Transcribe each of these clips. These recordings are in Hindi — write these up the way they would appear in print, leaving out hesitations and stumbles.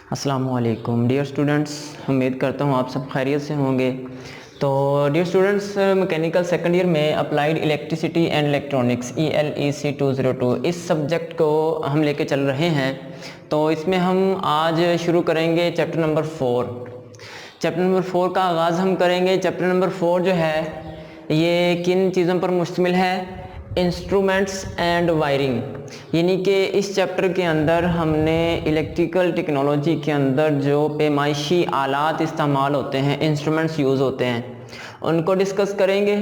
अस्सलामुअलैकुम डियर स्टूडेंट्स, उम्मीद करता हूँ आप सब खैरियत से होंगे। तो dear students, mechanical second year में applied electricity and electronics ELEC 202 इस सब्जेक्ट को हम लेके चल रहे हैं। तो इसमें हम आज शुरू करेंगे चैप्टर नंबर 4। चैप्टर नंबर 4 का आगाज़ हम करेंगे। चैप्टर नंबर 4 जो है ये किन चीज़ों पर मुश्तमिल है? इंस्ट्रूमेंट्स एंड वायरिंग, यानी कि इस चैप्टर के अंदर हमने इलेक्ट्रिकल टेक्नोलॉजी के अंदर जो पैमाइशी आलात इस्तेमाल होते हैं, इंस्ट्रूमेंट्स यूज़ होते हैं, उनको डिस्कस करेंगे।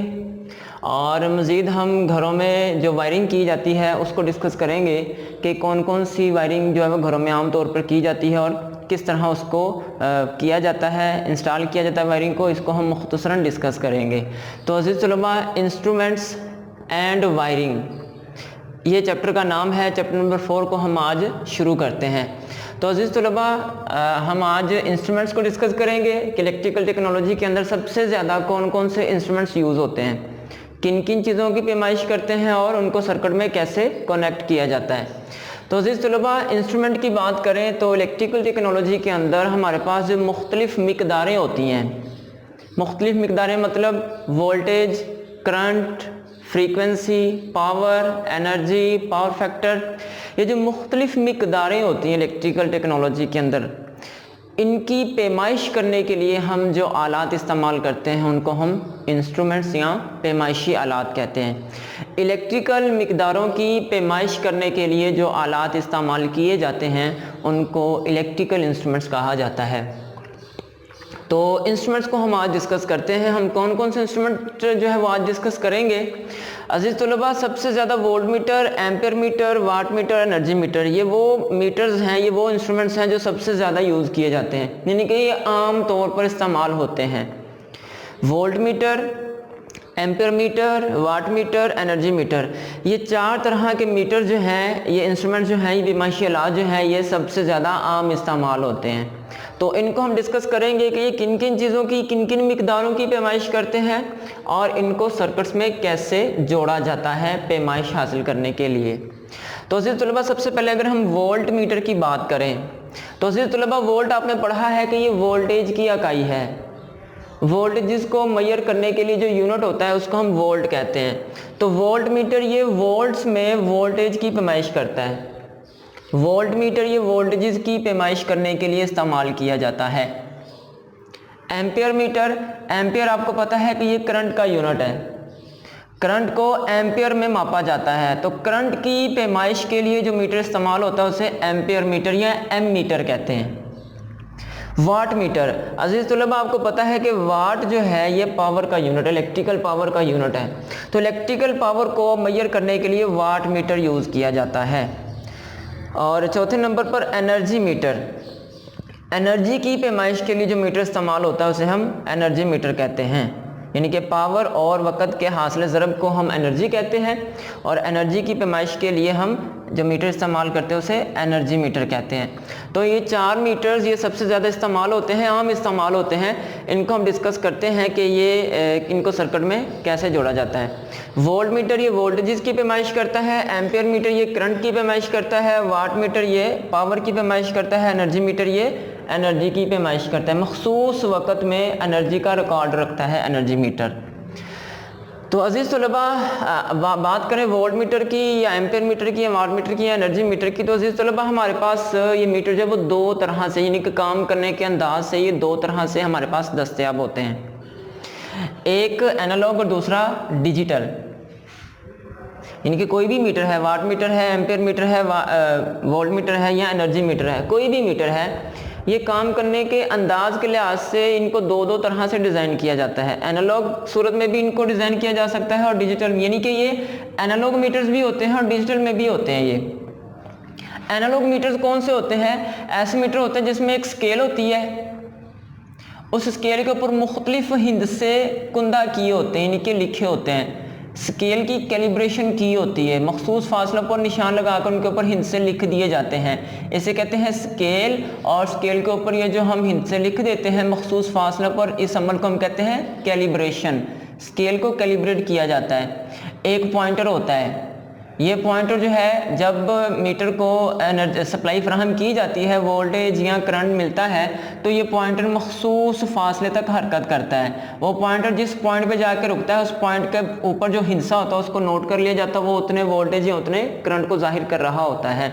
और मज़ीद हम घरों में जो वायरिंग की जाती है उसको डिस्कस करेंगे कि कौन कौन सी वायरिंग जो है वो घरों में आम तौर पर की जाती है और किस तरह उसको किया जाता है, इंस्टॉल किया जाता है वायरिंग को। इसको हम मुख्तसरन डिस्कस करेंगे। तो अज़ीज़ तलबा, इंस्ट्रूमेंट्स एंड वायरिंग ये चैप्टर का नाम है। चैप्टर नंबर 4 को हम आज शुरू करते हैं। तो अज़ीज़ तलबा, हम आज इंस्ट्रूमेंट्स को डिस्कस करेंगे कि इलेक्ट्रिकल टेक्नोलॉजी के अंदर सबसे ज़्यादा कौन कौन से इंस्ट्रूमेंट्स यूज़ होते हैं, किन किन चीज़ों की पैमाइश करते हैं और उनको सर्किट में कैसे कनेक्ट किया जाता है। तो अज़ीज़ तलबा, इंस्ट्रूमेंट की बात करें तो इलेक्ट्रिकल टेक्नोलॉजी के अंदर हमारे पास जो मुख्तलिफ़ मिकदारें होती हैं, मुख्तलिफ़ मिकदारें मतलब voltage, current, frequency, power, energy, power factor, ये जो मुख्तलिफ़ मिकदारें होती हैं इलेक्ट्रिकल टेक्नोलॉजी के अंदर, इनकी पैमाइश करने के लिए हम जो आलात इस्तेमाल करते हैं उनको हम इंस्ट्रूमेंट्स या पैमाइशी आलात कहते हैं। इलेक्ट्रिकल मिकदारों की पैमाइश करने के लिए जो आलात इस्तेमाल किए जाते हैं उनको इलेक्ट्रिकल इंस्ट्रूमेंट्स कहा जाता है। तो इंस्ट्रूमेंट्स को हम आज डिस्कस करते हैं। हम कौन कौन से इंस्ट्रूमेंट जो है वो आज डिस्कस करेंगे। अजीज़ तलबा, सबसे ज़्यादा voltmeter, ampere meter, wattmeter, energy meter, ये वो मीटर्स हैं, ये वो इंस्ट्रूमेंट्स हैं जो सबसे ज़्यादा यूज़ किए जाते हैं, यानी कि ये आम तौर पर इस्तेमाल होते हैं। Voltmeter, ampere meter, wattmeter, energy meter, ये चार तरह के मीटर जो हैं, ये इंस्ट्रूमेंट जो हैं, ये पैमाइशी आलात जो हैं, ये सबसे ज़्यादा आम इस्तेमाल होते हैं। तो इनको हम डिस्कस करेंगे कि ये किन किन चीज़ों की, किन किन मिकदारों की पैमाइश करते हैं और इनको सर्किट्स में कैसे जोड़ा जाता है पैमाइश हासिल करने के लिए। तो अज़ीज़ तलबा, सबसे पहले अगर हम वोल्ट मीटर की बात करें तो अज़ीज़ तलबा, वोल्ट आपने पढ़ा है कि ये वोल्टेज की इकाई है। वोल्टेज को मेजर करने के लिए जो यूनिट होता है उसको हम वोल्ट कहते हैं। तो वोल्ट मीटर ये वोल्ट्स में वोल्टेज की पैमाइश करता है। वोल्ट मीटर ये वोल्टेज की पैमाइश करने के लिए इस्तेमाल किया जाता है। एम्पेयर मीटर, एम्पेयर आपको पता है कि ये करंट का यूनिट है, करंट को एम्पेयर में मापा जाता है। तो करंट की पैमाइश के लिए जो मीटर इस्तेमाल होता है उसे एम्पेयर मीटर या एम मीटर कहते हैं। वाट मीटर, अजीज़ तलबा, आपको पता है कि वाट जो है ये पावर का यूनिट है, इलेक्ट्रिकल पावर का यूनिट है। तो इलेक्ट्रिकल पावर को मेजर करने के लिए वाट मीटर यूज़ किया जाता है। और चौथे नंबर पर एनर्जी मीटर, एनर्जी की पैमाइश के लिए जो मीटर इस्तेमाल होता है उसे हम एनर्जी मीटर कहते हैं, यानी कि पावर और वक़्त के हासिल ज़रब को हम एनर्जी कहते हैं और एनर्जी की पैमाइश के लिए हम जो मीटर इस्तेमाल करते हैं उसे एनर्जी मीटर कहते हैं। तो ये चार मीटर्स ये सबसे ज़्यादा इस्तेमाल होते हैं, आम इस्तेमाल होते हैं। इनको हम डिस्कस करते हैं कि ये इनको सर्किट में कैसे जोड़ा जाता है। वोल्ट मीटर ये वोल्टेज की पैमाइश करता है, एम्पेयर मीटर ये करंट की पैमाइश करता है, वाट मीटर ये पावर की पैमाइश करता है, एनर्जी मीटर ये एनर्जी की पैमाइश करता है। मखसूस वक़्त में एनर्जी का रिकॉर्ड रखता है एनर्जी मीटर। तो अज़ीज़ तलबा, बात करें वोल्ट मीटर की या एम्पेयर मीटर की या वाट मीटर की या एनर्जी मीटर की, तो अज़ीज़ तलबा, हमारे पास ये मीटर जो है वो दो तरह से, यानी कि काम करने के अंदाज से ये दो तरह से हमारे पास दस्तयाब होते हैं। एक एनालॉग और दूसरा डिजिटल। यानी कि कोई भी मीटर है, वाट मीटर है, एम्पेयर मीटर है, वोल्ट मीटर है या एनर्जी मीटर है, कोई भी मीटर है, ये काम करने के अंदाज के लिहाज से इनको दो दो तरह से डिज़ाइन किया जाता है। एनालॉग सूरत में भी इनको डिज़ाइन किया जा सकता है और डिजिटल, यानी कि ये एनालॉग मीटर्स भी होते हैं और डिजिटल में भी होते हैं। ये एनालॉग मीटर्स कौन से होते हैं? ऐसे मीटर होते हैं जिसमें एक स्केल होती है, उस स्केल के ऊपर मुख्तलिफ हिंदसे कुंदा किए होते हैं, यानी कि लिखे होते हैं। स्केल की कैलिब्रेशन की होती है, मखसूस फासलों पर निशान लगाकर उनके ऊपर हिंसे लिख दिए जाते हैं, इसे कहते हैं स्केल। और स्केल के ऊपर ये जो हम हिंसे लिख देते हैं मखसूस फासलों पर, इस अमल को हम कहते हैं कैलिब्रेशन। स्केल को कैलिब्रेट किया जाता है। एक पॉइंटर होता है, ये पॉइंटर जो है जब मीटर को एनर्जी सप्लाई फराहम की जाती है, वोल्टेज या करंट मिलता है, तो ये पॉइंटर मखसूस फासले तक हरकत करता है। वो पॉइंटर जिस पॉइंट पे जाकर रुकता है, उस पॉइंट के ऊपर जो हिस्सा होता है उसको नोट कर लिया जाता है, वो उतने वोल्टेज या उतने करंट को जाहिर कर रहा होता है।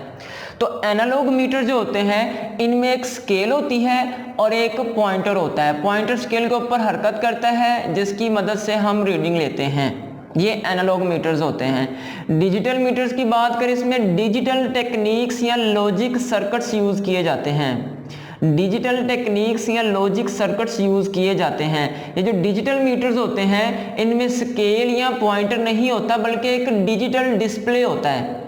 तो एनालॉग मीटर जो होते हैं इनमें एक स्केल होती है और एक पॉइंटर होता है। पॉइंटर स्केल के ऊपर हरकत करता है जिसकी मदद से हम रीडिंग लेते हैं। ये एनालॉग मीटर्स होते हैं। डिजिटल मीटर्स की बात करें, इसमें डिजिटल टेक्निक्स या लॉजिक सर्किट्स यूज किए जाते हैं। डिजिटल टेक्निक्स या लॉजिक सर्किट्स यूज किए जाते हैं। ये जो डिजिटल मीटर्स होते हैं इनमें स्केल या पॉइंटर नहीं होता, बल्कि एक डिजिटल डिस्प्ले होता है।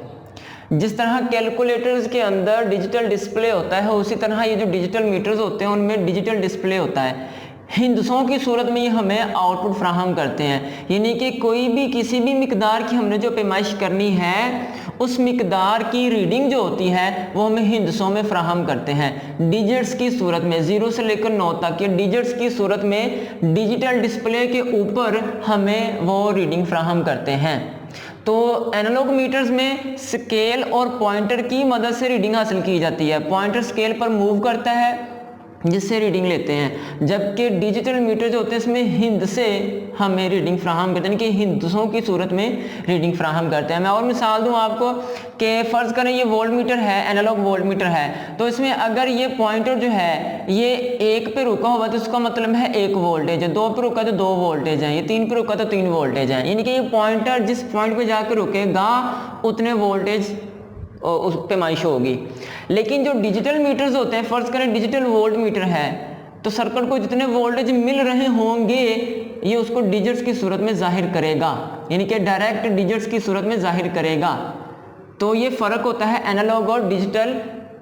जिस तरह कैलकुलेटर्स के अंदर डिजिटल डिस्प्ले होता है, उसी तरह ये जो डिजिटल मीटर्स होते हैं उनमें डिजिटल डिस्प्ले होता है। हिंदसों की सूरत में ये हमें आउटपुट फ्राहम करते हैं, यानी कि कोई भी किसी भी मिकदार की हमने जो पैमाइश करनी है, उस मिकदार की रीडिंग जो होती है वो हमें हिंदसों में फ्राहम करते हैं डिजिट्स की सूरत में। 0 से लेकर 9 तक ये डिजिट्स की सूरत में डिजिटल डिस्प्ले के ऊपर हमें वो रीडिंग फ्राहम करते हैं। तो एनालॉग मीटर्स में स्केल और पॉइंटर की मदद से रीडिंग हासिल की जाती है। पॉइंटर स्केल पर मूव करता है जिससे रीडिंग लेते हैं, जबकि डिजिटल मीटर जो होते हैं इसमें हिंद से हमें रीडिंग फ्राहम करते हैं, कि हिंदसों की सूरत में रीडिंग फ्राहम करते हैं। मैं और मिसाल दूं आपको कि फ़र्ज़ करें ये वोल्ट मीटर है, एनालॉग वोल्ट मीटर है, तो इसमें अगर ये पॉइंटर जो है ये 1 पे रुका हुआ तो उसका मतलब है 1 वोल्टेज है, 2 पे रुका तो 2 वोल्टेज हैं, ये 3 पे रुका तो 3 वोल्टेज हैं। यानी कि ये पॉइंटर जिस पॉइंट पर जाकर रुकेगा उतने वोल्टेज उस पैमाइश होगी। लेकिन जो डिजिटल मीटर्स होते हैं, फ़र्ज़ करें डिजिटल वोल्ट मीटर है, तो सर्किट को जितने वोल्टेज मिल रहे होंगे ये उसको डिजिट्स की सूरत में जाहिर करेगा, यानी कि डायरेक्ट डिजिट्स की सूरत में जाहिर करेगा। तो ये फ़र्क होता है एनालॉग और डिजिटल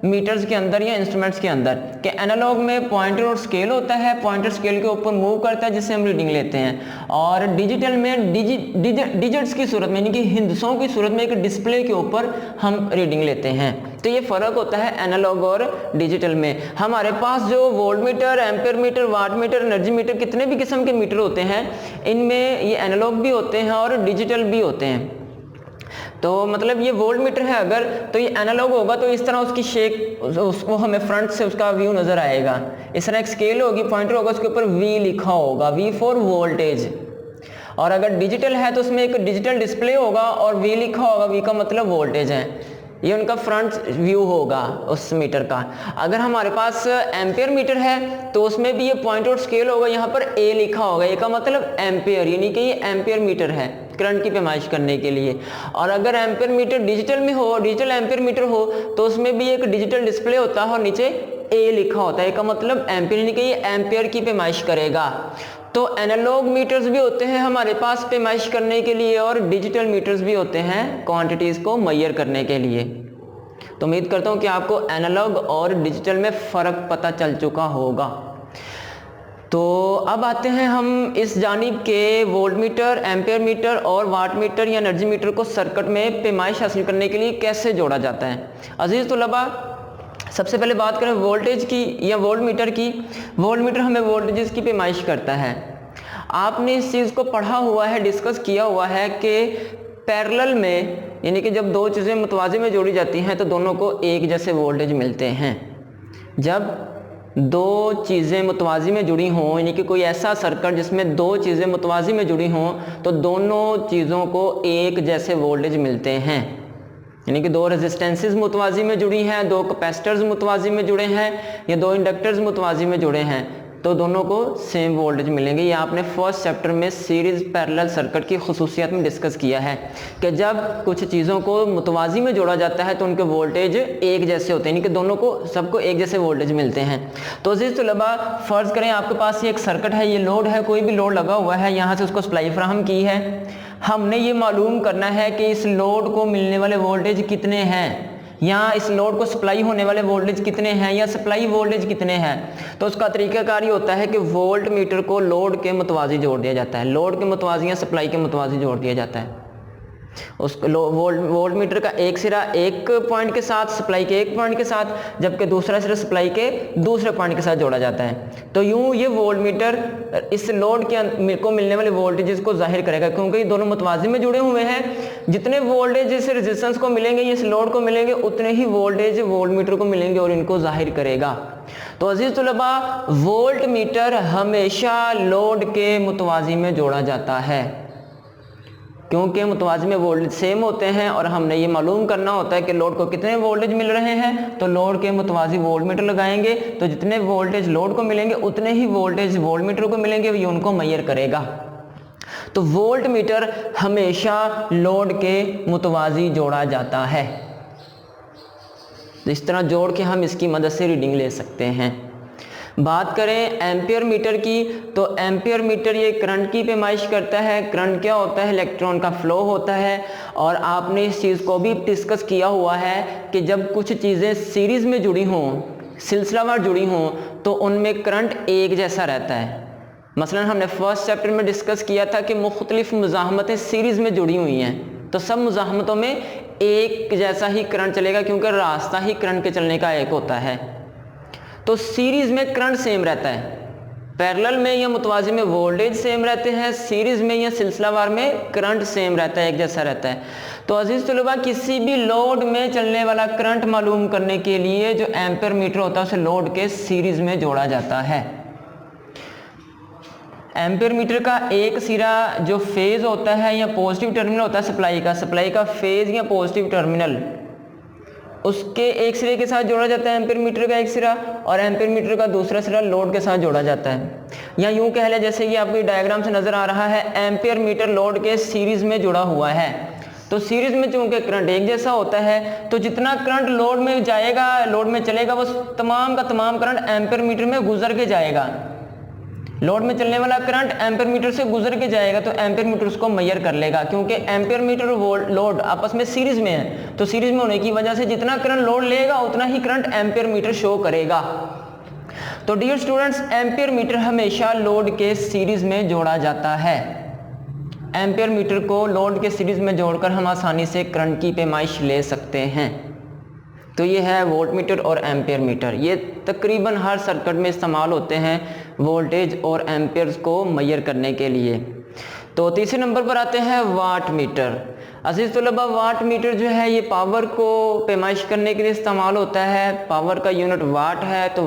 मीटर्स के अंदर या इंस्ट्रूमेंट्स के अंदर, कि एनालॉग में पॉइंटर और स्केल होता है, पॉइंटर स्केल के ऊपर मूव करता है जिससे हम रीडिंग लेते हैं, और डिजिटल में डिजिट्स की सूरत में यानी कि हिंदसों की सूरत में एक डिस्प्ले के ऊपर हम रीडिंग लेते हैं। तो ये फ़र्क होता है एनालॉग और डिजिटल में। हमारे पास जो voltmeter, ampere meter, wattmeter, energy meter, कितने भी किस्म के मीटर होते हैं, इनमें ये एनालॉग भी होते हैं और डिजिटल भी होते हैं। तो मतलब ये वोल्ट मीटर है अगर, तो ये एनालॉग होगा तो इस तरह उसकी शेप वो हमें फ्रंट से उसका व्यू नज़र आएगा। इस तरह एक स्केल होगी, पॉइंटर होगा, उसके ऊपर V लिखा होगा, V फॉर वोल्टेज। और अगर डिजिटल है तो उसमें एक डिजिटल डिस्प्ले होगा और V लिखा होगा, V का मतलब वोल्टेज है। ये उनका फ्रंट व्यू होगा उस मीटर का। अगर हमारे पास एम्पेयर मीटर है तो उसमें भी ये पॉइंट और स्केल होगा, यहाँ पर A लिखा होगा, ये का मतलब एम्पेयर, यानी कि ये एम्पेयर मीटर है करंट की पैमाइश करने के लिए। और अगर एम्पेयर मीटर डिजिटल में हो, डिजिटल एम्पेयर मीटर हो, तो उसमें भी एक डिजिटल डिस्प्ले होता है और नीचे A लिखा होता है, का मतलब एम्पेयर, यानी कि ये एम्पेयर की पैमाइश करेगा। तो एनालॉग मीटर्स भी होते हैं हमारे पास पैमाइश करने के लिए और डिजिटल मीटर्स भी होते हैं क्वांटिटीज़ को मेजर करने के लिए। तो उम्मीद करता हूँ कि आपको एनालॉग और डिजिटल में फ़र्क पता चल चुका होगा। तो अब आते हैं हम इस जानिब के वोल्ट मीटर, एम्पेयर मीटर और वाट मीटर या एनर्जी मीटर को सर्किट में पैमाइश हासिल करने के लिए कैसे जोड़ा जाता है। अजीज़ तलबा, सबसे पहले बात करें वोल्टेज की या वोल्ट मीटर की। वोल्ट मीटर हमें वोल्टेजेस की पैमाइश करता है। आपने इस चीज़ को पढ़ा हुआ है, डिस्कस किया हुआ है कि पैरेलल में, यानी कि जब दो चीज़ें मुतवाज़ी में जोड़ी जाती हैं तो दोनों को एक जैसे वोल्टेज मिलते हैं। जब दो चीज़ें मुतवाज़ी में जुड़ी हों, यानी कि कोई ऐसा सर्किट जिसमें दो चीज़ें मुतवाज़ी में जुड़ी हों, तो दोनों चीज़ों को एक जैसे वोल्टेज मिलते हैं। यानी कि दो रेजिस्टेंसेस मुतवाज़ी में जुड़ी हैं, दो कैपेसिटर्स मुतवाज़ी में जुड़े हैं या दो इंडक्टर्स मुतवाज़ी में जुड़े हैं, तो दोनों को सेम वोल्टेज मिलेंगे। ये आपने फर्स्ट चैप्टर में सीरीज़ पैरेलल सर्किट की खुसूसियत में डिस्कस किया है कि जब कुछ चीज़ों को मुतवाज़ी में जोड़ा जाता है तो उनके वोल्टेज एक जैसे होते हैं, यानी कि दोनों को सबको एक जैसे वोल्टेज मिलते हैं। तो अज़ीज़ तलबा, फ़र्ज़ करें आपके पास ये एक सर्किट है, ये लोड है, कोई भी लोड लगा हुआ है, यहाँ से उसको सप्लाई फराहम की है। हमने ये मालूम करना है कि इस लोड को मिलने वाले वोल्टेज कितने हैं, या इस लोड को सप्लाई होने वाले वोल्टेज कितने हैं, या सप्लाई वोल्टेज कितने हैं। तो उसका तरीकाकार ये होता है कि वोल्ट मीटर को लोड के मुतवाज़ी जोड़ दिया जाता है, लोड के मुतवाज़ी या सप्लाई के मुतवाज़ी जोड़ दिया जाता है। उस वोल्ट मीटर का एक सिरा एक पॉइंट के साथ, सप्लाई के एक पॉइंट के साथ, जबकि दूसरा सिरा सप्लाई के दूसरे पॉइंट के साथ जोड़ा जाता है। तो यूं ये वोल्ट मीटर इस लोड के को मिलने वाले वोल्टेजेस को जाहिर करेगा, क्योंकि ये दोनों मुतवाज़िन में जुड़े हुए हैं। जितने वोल्टेज इस रेजिस्टेंस को मिलेंगे, इस लोड को मिलेंगे, उतने ही वोल्टेज वोल्ट मीटर को मिलेंगे और इनको जाहिर करेगा। तो अजीज तुलबा, वोल्ट मीटर हमेशा लोड के मुतवाज़ी में जोड़ा जाता है, क्योंकि मुतवाज़ी में वोल्टेज सेम होते हैं और हमने ये मालूम करना होता है कि लोड को कितने वोल्टेज मिल रहे हैं। तो लोड के मुतवाज़ी वोल्ट मीटर लगाएंगे, तो जितने वोल्टेज लोड को मिलेंगे उतने ही वोल्टेज वोल्ट मीटर को मिलेंगे, ये उनको मैयर करेगा। तो वोल्ट मीटर हमेशा लोड के मुतवाज़ी जोड़ा जाता है। तो इस तरह जोड़ के हम इसकी मदद से रीडिंग ले सकते हैं। बात करें एम्पियर मीटर की, तो एम्पियर मीटर ये करंट की पैमाइश करता है। करंट क्या होता है? इलेक्ट्रॉन का फ्लो होता है। और आपने इस चीज़ को भी डिस्कस किया हुआ है कि जब कुछ चीज़ें सीरीज़ में जुड़ी हों, सिलसिलावार जुड़ी हों, तो उनमें करंट एक जैसा रहता है। मसलन हमने फर्स्ट चैप्टर में डिस्कस किया था कि मुख्तलिफ मुज़ाहमतें सीरीज़ में जुड़ी हुई हैं, तो सब मुज़ाहमतों में एक जैसा ही करंट चलेगा, क्योंकि रास्ता ही करंट के चलने का एक होता है। तो सीरीज़ में करंट सेम रहता है, पैरेलल में या मुतवाज़ी में वोल्टेज सेम रहते हैं, सीरीज़ में या सिलसिलावार में करंट सेम रहता है, एक जैसा रहता है। तो अजीज़ तलबा, किसी भी लोड में चलने वाला करंट मालूम करने के लिए जो एम्पियर मीटर होता है उसे लोड के सीरीज़ में जोड़ा जाता है। एम्पियर मीटर का एक सिरा जो फेज़ होता है या पॉजिटिव टर्मिनल होता है सप्लाई का फेज़ या पॉजिटिव टर्मिनल, उसके एक सिरे के साथ जोड़ा जाता है एम्पियर मीटर का एक सिरा, और एम्पियर मीटर का दूसरा सिरा लोड के साथ जोड़ा जाता है। या यूं कह लें, जैसे कि आपको डायग्राम से नज़र आ रहा है, एम्पियर मीटर लोड के सीरीज़ में जुड़ा हुआ है। तो सीरीज़ में चूंकि करंट एक जैसा होता है, तो जितना करंट लोड में जाएगा, लोड में चलेगा, वो तमाम का तमाम करंट एम्पियर मीटर में गुजर के जाएगा। लोड में चलने वाला करंट एम्पियर मीटर से गुजर के जाएगा, तो एम्पियर मीटर उसको मैयर कर लेगा, क्योंकि एम्पियर मीटर और लोड आपस में सीरीज में है। तो सीरीज में होने की वजह से जितना करंट लोड लेगा उतना ही करंट एम्पियर मीटर शो करेगा। तो डियर स्टूडेंट्स, एम्पियर मीटर हमेशा लोड के सीरीज में जोड़ा जाता है। एम्पियर मीटर को लोड के सीरीज में जोड़कर हम आसानी से करंट की पैमाइश ले सकते हैं। तो ये है वोल्ट मीटर और एम्पियर मीटर। ये तकरीबन हर सर्किट में इस्तेमाल होते हैं वोल्टेज और एम्पियर्स को मैयर करने के लिए। तो तीसरे नंबर पर आते हैं वाट मीटर। अजीज़ तलबा, वाट मीटर जो है ये पावर को पैमाइश करने के लिए इस्तेमाल होता है। पावर का यूनिट वाट है, तो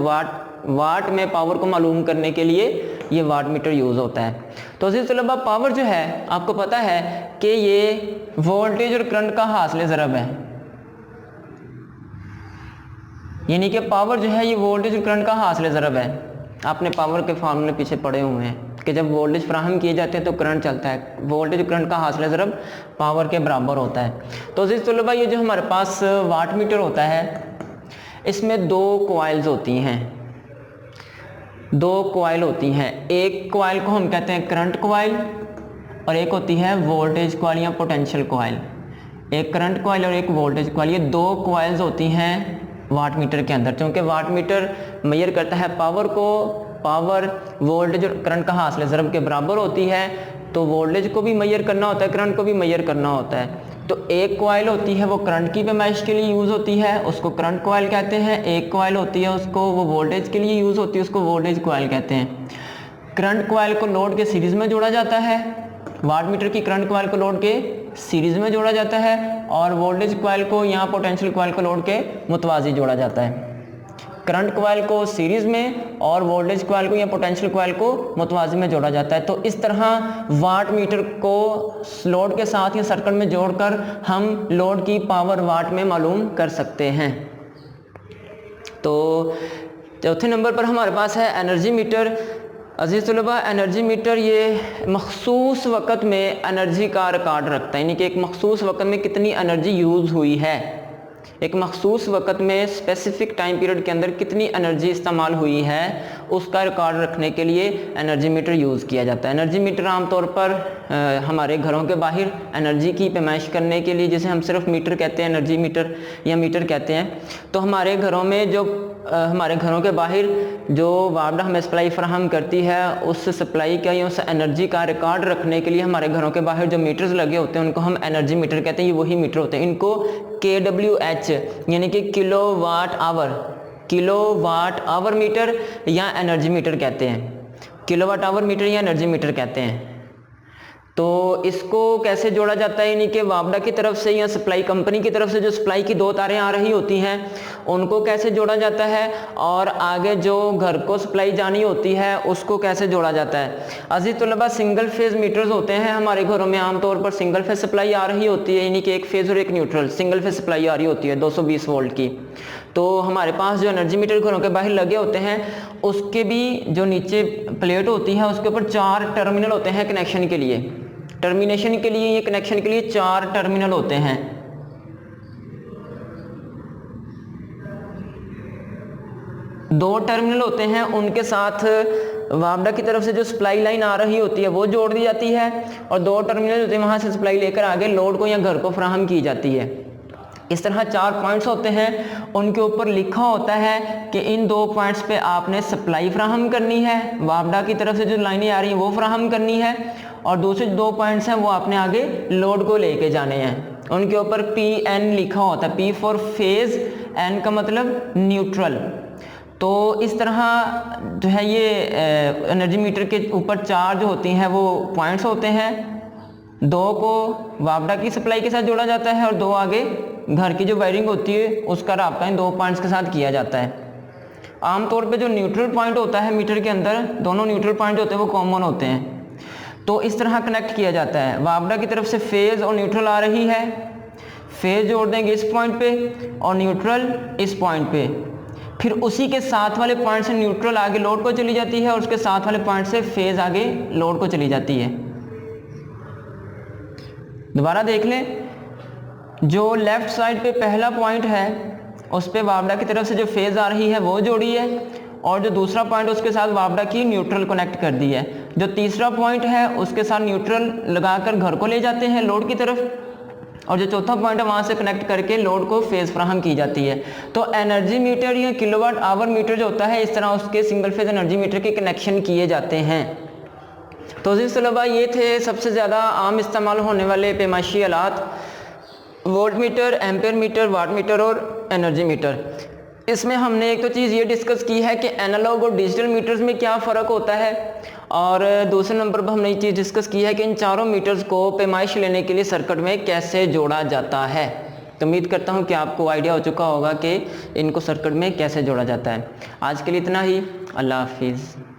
वाट में पावर को मालूम करने के लिए ये वाट मीटर यूज़ होता है। तो अजीज़ तलबा, पावर जो है आपको पता है कि ये वोल्टेज और करंट का हासिल ज़रब है, यानी कि पावर जो है ये वोल्टेज और करंट का हासिल ज़रब है। आपने पावर के फार्मूले पीछे पढ़े हुए हैं कि जब वोल्टेज फराहम किए जाते हैं तो करंट चलता है। वोल्टेज और करंट का हासिल ज़रब पावर के बराबर होता है। तो अज़ीज़ तलबा, ये जो हमारे पास वाट मीटर होता है, इसमें दो कॉइल्स होती हैं, दो कॉइल होती हैं। एक कॉइल को हम कहते हैं करंट कॉइल और एक होती है वोल्टेज कॉइल या पोटेंशियल कॉइल। एक करंट कॉइल और एक वोल्टेज कॉइल, ये दो कॉइल्स होती हैं वाट मीटर के अंदर। क्योंकि वाट मीटर मैयर करता है पावर को, पावर वोल्टेज और करंट का हासिल ज़रब के बराबर होती है, तो वोल्टेज को भी मैयर करना होता है, करंट को भी मैयर करना होता है। तो एक कॉइल होती है वो करंट की पैमाइश के लिए यूज़ होती है, उसको करंट कॉइल कहते हैं। एक कॉइल होती है उसको वो वोल्टेज के लिए यूज़ होती है, उसको वोल्टेज कॉइल कहते हैं। करंट कॉइल को लोड के सीरीज़ में जोड़ा जाता है, वाट मीटर की करंट कॉइल को लोड के सीरीज़ में जोड़ा जाता है, और वोल्टेज कॉइल को यहाँ पोटेंशियल कॉइल को लोड के मुतवाज़ी जोड़ा जाता है। करंट कॉइल को सीरीज़ में और वोल्टेज कॉइल को या पोटेंशियल कॉइल को मुतवाज़ी में जोड़ा जाता है। तो इस तरह वाट मीटर को लोड के साथ या सर्किट में जोड़कर हम लोड की पावर वाट में मालूम कर सकते हैं। तो चौथे नंबर पर हमारे पास है एनर्जी मीटर। अजीज़ तलबा, एनर्जी मीटर ये मखसूस वक़्त में एनर्जी का रिकॉर्ड रखता है, यानी कि एक मखसूस वक़्त में कितनी एनर्जी यूज़ हुई है, एक मखसूस वक़्त में स्पेसिफिक टाइम पीरियड के अंदर कितनी एनर्जी इस्तेमाल हुई है, उसका रिकॉर्ड रखने के लिए एनर्जी मीटर यूज़ किया जाता है। एनर्जी मीटर आमतौर पर हमारे घरों के बाहर एनर्जी की पैमाइश करने के लिए, जिसे हम सिर्फ मीटर कहते हैं, एनर्जी मीटर या मीटर कहते हैं, तो हमारे घरों में जो हमारे घरों के बाहर जो वापडा हमें सप्लाई फराहम करती है, उस सप्लाई का या उस एनर्जी का रिकॉर्ड रखने के लिए हमारे घरों के बाहर जो मीटर्स लगे होते हैं उनको हम एनर्जी मीटर कहते हैं। ये वही मीटर होते हैं, इनको KWH यानी कि किलोवाट आवर मीटर या एनर्जी मीटर कहते हैं। किलोवाट आवर मीटर या एनर्जी मीटर कहते हैं। तो इसको कैसे जोड़ा जाता है, यानी कि वापडा की तरफ से या सप्लाई कंपनी की तरफ से जो सप्लाई की 2 तारें आ रही होती हैं उनको कैसे जोड़ा जाता है, और आगे जो घर को सप्लाई जानी होती है उसको कैसे जोड़ा जाता है। अजीज तलबा, सिंगल फेज मीटर्स होते हैं हमारे घरों में, आमतौर पर सिंगल फेज सप्लाई आ रही होती है, यानी कि एक फेज और एक न्यूट्रल सिंगल फेज सप्लाई आ रही होती है 220 वोल्ट की। तो हमारे पास जो एनर्जी मीटर घरों के बाहर लगे होते हैं उसके भी जो नीचे प्लेट होती है उसके ऊपर 4 टर्मिनल होते हैं कनेक्शन के लिए, टर्मिनेशन के लिए, ये कनेक्शन के लिए 4 टर्मिनल होते हैं। दो टर्मिनल होते हैं, उनके साथ वापडा की तरफ से जो सप्लाई लाइन आ रही होती है वो जोड़ दी जाती है, और 2 टर्मिनल होते हैं वहां से सप्लाई लेकर आगे लोड को या घर को फराहम की जाती है। इस तरह 4 पॉइंट्स होते हैं, उनके ऊपर लिखा होता है कि इन 2 पॉइंट्स पे आपने सप्लाई फराहम करनी है, वापडा की तरफ से जो लाइनें आ रही हैं वो फराहम करनी है, और दूसरे 2 पॉइंट्स हैं वो आपने आगे लोड को लेके जाने हैं। उनके ऊपर PN लिखा होता है, P फॉर फेज, N का मतलब न्यूट्रल। तो इस तरह जो है ये एनर्जी मीटर के ऊपर 4 जो होती हैं वो पॉइंट्स होते हैं। 2 को वापडा की सप्लाई के साथ जोड़ा जाता है और 2 आगे घर की जो वायरिंग होती है उसका राब्ता इन 2 पॉइंट्स के साथ किया जाता है। आमतौर पे जो न्यूट्रल पॉइंट होता है मीटर के अंदर, दोनों न्यूट्रल पॉइंट होते हैं वो कॉमन होते हैं। तो इस तरह कनेक्ट किया जाता है। वापडा की तरफ से फेज और न्यूट्रल आ रही है, फेज जोड़ देंगे इस पॉइंट पे और न्यूट्रल इस पॉइंट पे, फिर उसी के साथ वाले पॉइंट से न्यूट्रल आगे लोड को चली जाती है और उसके साथ वाले पॉइंट से फेज आगे लोड को चली जाती है। दोबारा देख लें, जो लेफ्ट साइड पे पहला पॉइंट है उस पे वापडा की तरफ से जो फेज आ रही है वो जोड़ी है, और जो दूसरा पॉइंट उसके साथ वापडा की न्यूट्रल कनेक्ट कर दी है। जो तीसरा पॉइंट है उसके साथ न्यूट्रल लगाकर घर को ले जाते हैं लोड की तरफ, और जो चौथा पॉइंट है वहां से कनेक्ट करके लोड को फेज फराहम की जाती है। तो एनर्जी मीटर या किलोवाट आवर मीटर जो होता है, इस तरह उसके सिंगल फेज एनर्जी मीटर के कनेक्शन किए जाते हैं। तो इस तलबा ये थे सबसे ज़्यादा आम इस्तेमाल होने वाले पैमाइशी आलात, voltmeter, ampere meter, wattmeter और एनर्जी मीटर। इसमें हमने एक तो चीज़ ये डिस्कस की है कि एनालॉग और डिजिटल मीटर्स में क्या फ़र्क होता है, और दूसरे नंबर पर हमने ये चीज़ डिस्कस की है कि इन चारों मीटर्स को पैमाइश लेने के लिए सर्किट में कैसे जोड़ा जाता है। तो उम्मीद करता हूँ कि आपको आइडिया हो चुका होगा कि इनको सर्किट में कैसे जोड़ा जाता है। आज के लिए इतना ही, अल्लाह हाफिज़।